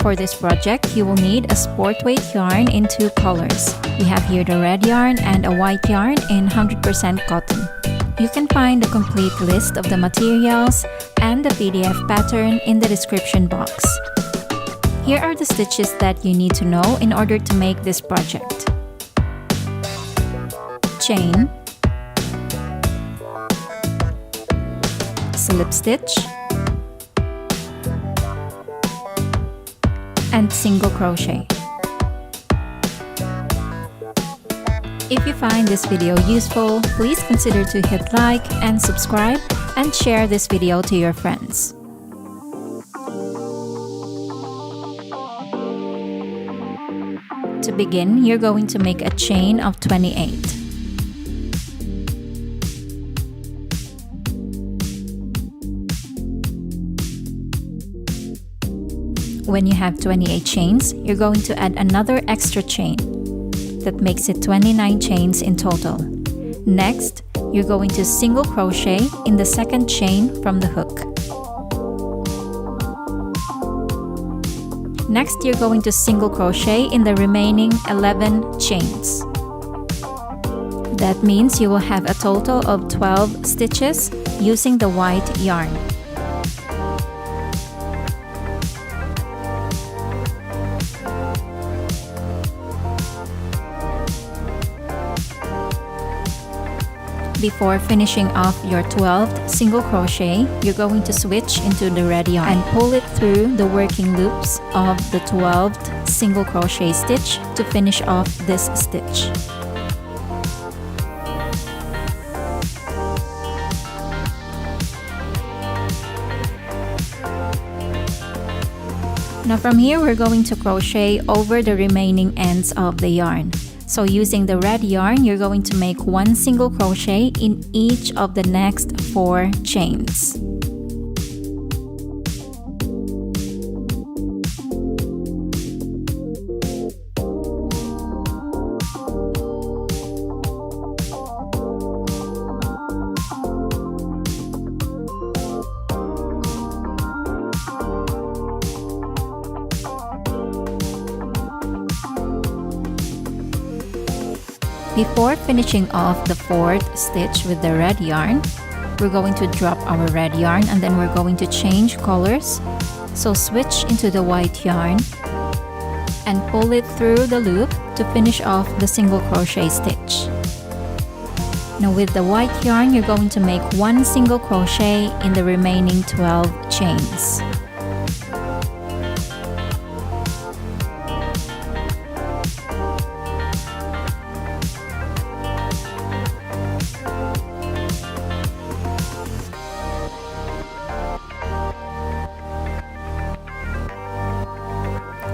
For this project, you will need a sport weight yarn in 2 colors. We have here the red yarn and a white yarn in 100% cotton. You can find the complete list of the materials and the PDF pattern in the description box. Here are the stitches that you need to know in order to make this project. Chain, slip stitch, and single crochet. If you find this video useful, please consider to hit like and subscribe and share this video to your friends. To begin, you're going to make a chain of 28. When you have 28 chains, you're going to add another extra chain. That makes it 29 chains in total. Next, you're going to single crochet in the second chain from the hook. Next, you're going to single crochet in the remaining 11 chains. That means you will have a total of 12 stitches using the white yarn. Before finishing off your 12th single crochet, you're going to switch into the red yarn and pull it through the working loops of the 12th single crochet stitch to finish off this stitch. Now from here, we're going to crochet over the remaining ends of the yarn. So using the red yarn, you're going to make 1 single crochet in each of the next 4 chains. Before finishing off the 4th stitch with the red yarn, we're going to drop our red yarn and then we're going to change colors. So switch into the white yarn and pull it through the loop to finish off the single crochet stitch. Now with the white yarn, you're going to make 1 single crochet in the remaining 12 chains.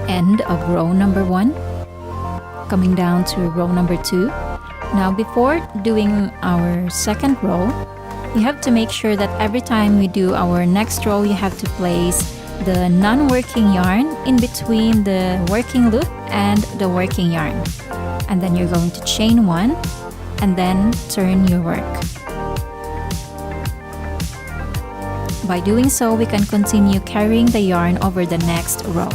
End of row number 1, coming down to row number 2. Now before doing our second row, you have to make sure that every time we do our next row, you have to place the non-working yarn in between the working loop and the working yarn. And then you're going to chain 1 and then turn your work. By doing so, we can continue carrying the yarn over the next row.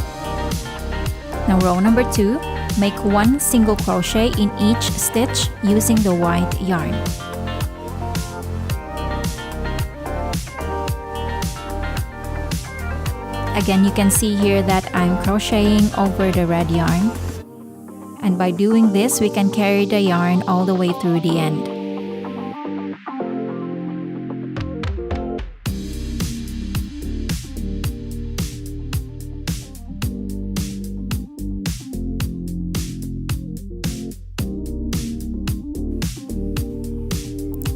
Now row number 2, make 1 single crochet in each stitch using the white yarn. Again, you can see here that I'm crocheting over the red yarn. And by doing this, we can carry the yarn all the way through the end.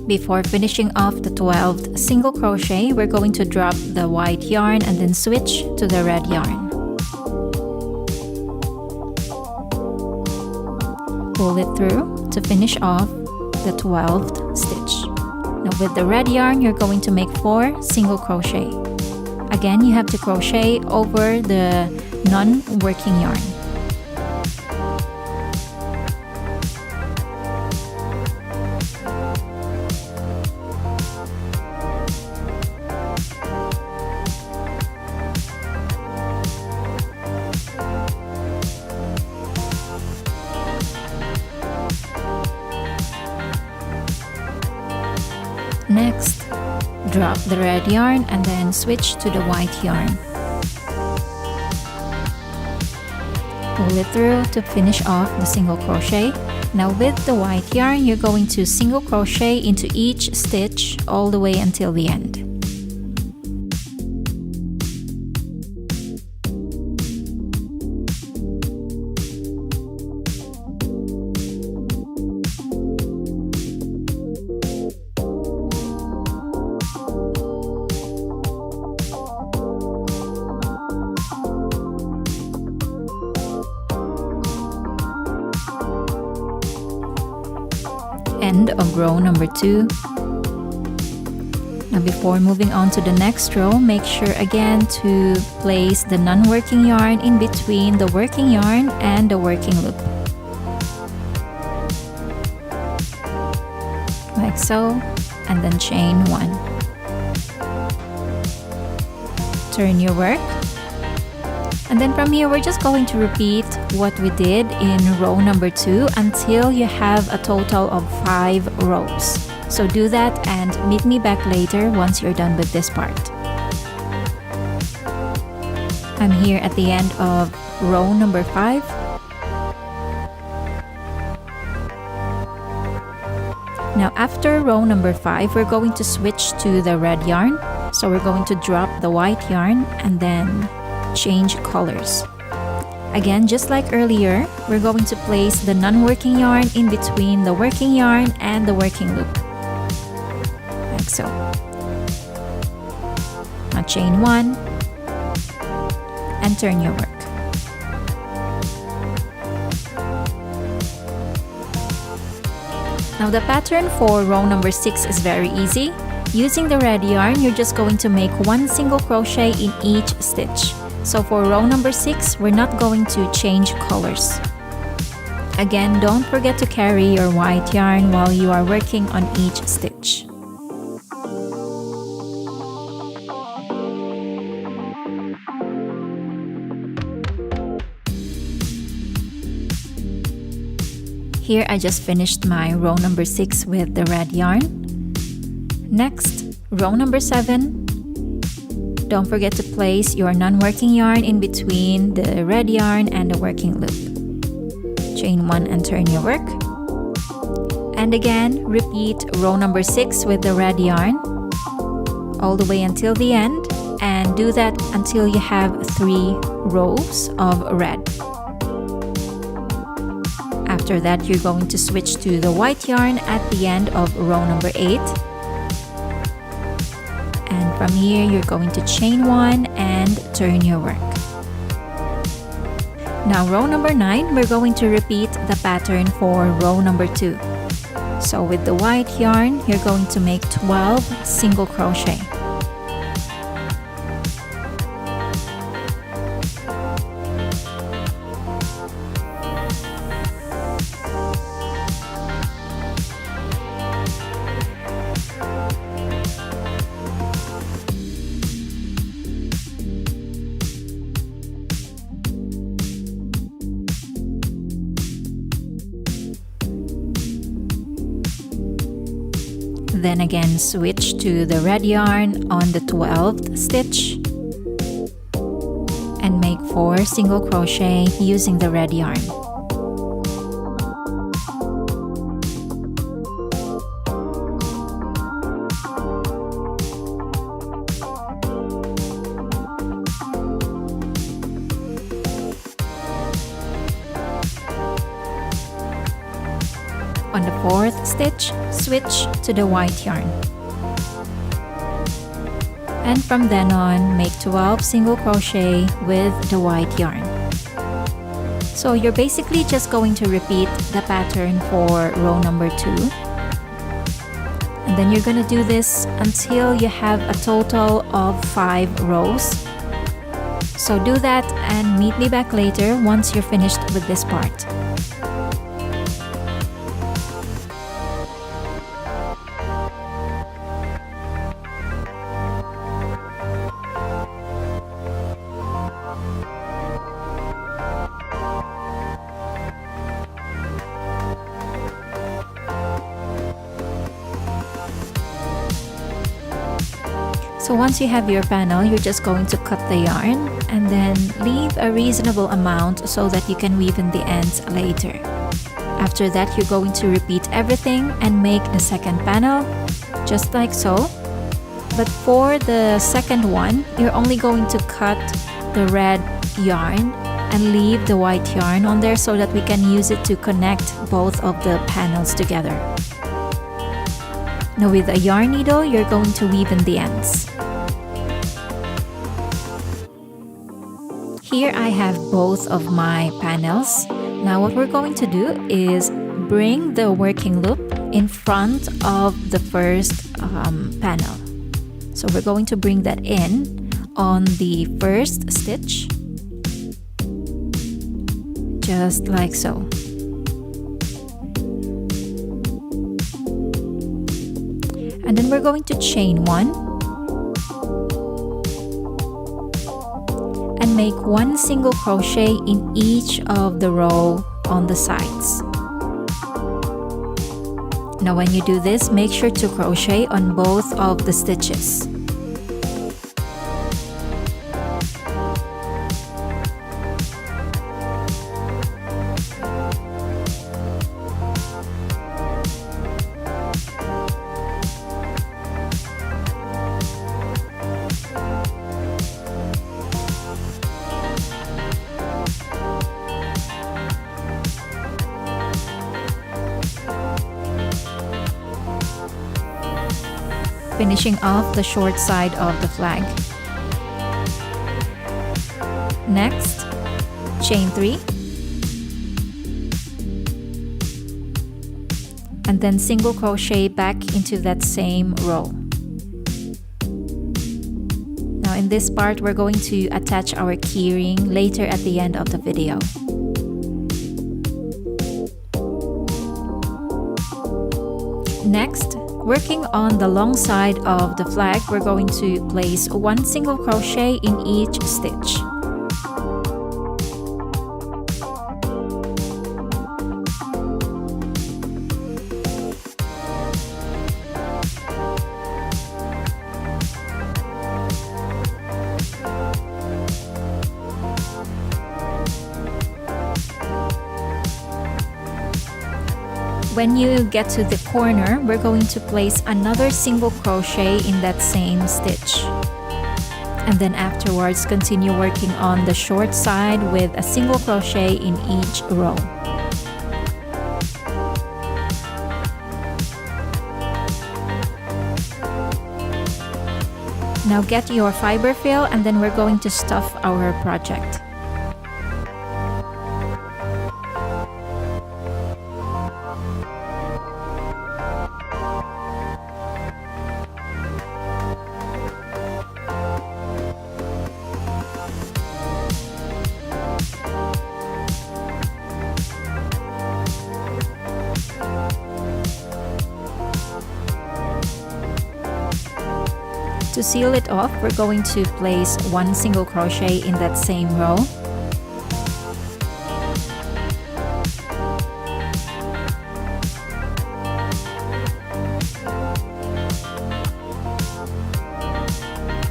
Before finishing off the 12th single crochet, we're going to drop the white yarn and then switch to the red yarn. Pull it through to finish off the 12th stitch. Now with the red yarn, you're going to make 4 single crochet. Again, you have to crochet over the non-working yarn. Next, drop the red yarn and then switch to the white yarn. Pull it through to finish off the single crochet. Now with the white yarn, you're going to single crochet into each stitch all the way until the end. End of row number 2. Now before moving on to the next row, make sure again to place the non-working yarn in between the working yarn and the working loop. Like so, and then chain 1. Turn your work. And then from here, we're just going to repeat what we did in row number 2 until you have a total of 5 rows. So do that and meet me back later once you're done with this part. I'm here at the end of row number 5. Now after row number 5, we're going to switch to the red yarn. So we're going to drop the white yarn and then change colors. Again, just like earlier, we're going to place the non-working yarn in between the working yarn and the working loop. Like so. Now chain 1 and turn your work. Now the pattern for row number 6 is very easy. Using the red yarn, you're just going to make 1 single crochet in each stitch. So for row number 6, we're not going to change colors. Again, don't forget to carry your white yarn while you are working on each stitch. Here I just finished my row number 6 with the red yarn. Next, row number 7. Don't forget to place your non-working yarn in between the red yarn and the working loop. Chain 1 and turn your work. And again, repeat row number 6 with the red yarn all the way until the end, and do that until you have 3 rows of red. After that, you're going to switch to the white yarn at the end of row number 8. And from here, you're going to chain 1 and turn your work. Now row number 9, we're going to repeat the pattern for row number 2. So with the white yarn, you're going to make 12 single crochet. Then again, switch to the red yarn on the 12th stitch and make 4 single crochet using the red yarn. On the 4th stitch, switch to the white yarn. And from then on, make 12 single crochet with the white yarn. So you're basically just going to repeat the pattern for row number 2. And then you're going to do this until you have a total of 5 rows. So do that and meet me back later once you're finished with this part. So once you have your panel, you're just going to cut the yarn and then leave a reasonable amount so that you can weave in the ends later. After that, you're going to repeat everything and make the second panel, just like so. But for the second one, you're only going to cut the red yarn and leave the white yarn on there so that we can use it to connect both of the panels together. Now with a yarn needle, you're going to weave in the ends. Here I have both of my panels. Now what we're going to do is bring the working loop in front of the first panel. So we're going to bring that in on the first stitch, just like so. And then we're going to chain one and make one single crochet in each of the row on the sides. Now when you do this, make sure to crochet on both of the stitches. Finishing off the short side of the flag. Next, chain 3 and then single crochet back into that same row. Now in this part, we're going to attach our keyring later at the end of the video. Next, working on the long side of the flag, we're going to place one single crochet in each stitch. When you get to the corner, we're going to place another single crochet in that same stitch. And then afterwards, continue working on the short side with a single crochet in each row. Now get your fiber fill and then we're going to stuff our project. To seal it off, we're going to place one single crochet in that same row.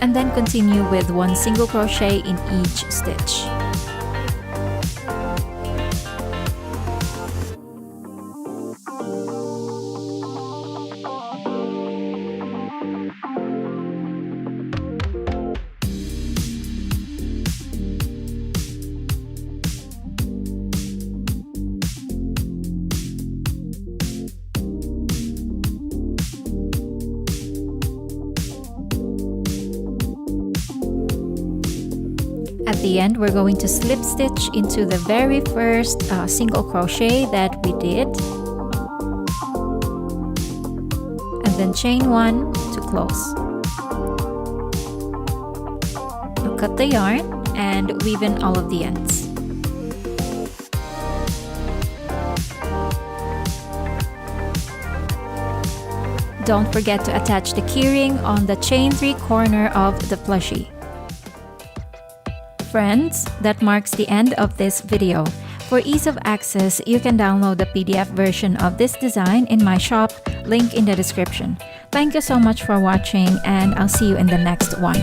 And then continue with one single crochet in each stitch. At the end, we're going to slip stitch into the very first single crochet that we did, and then chain one to close. Now cut the yarn and weave in all of the ends. Don't forget to attach the keyring on the chain 3 corner of the plushie. Friends, that marks the end of this video. For ease of access, you can download the PDF version of this design in my shop, link in the description. Thank you so much for watching, and I'll see you in the next one.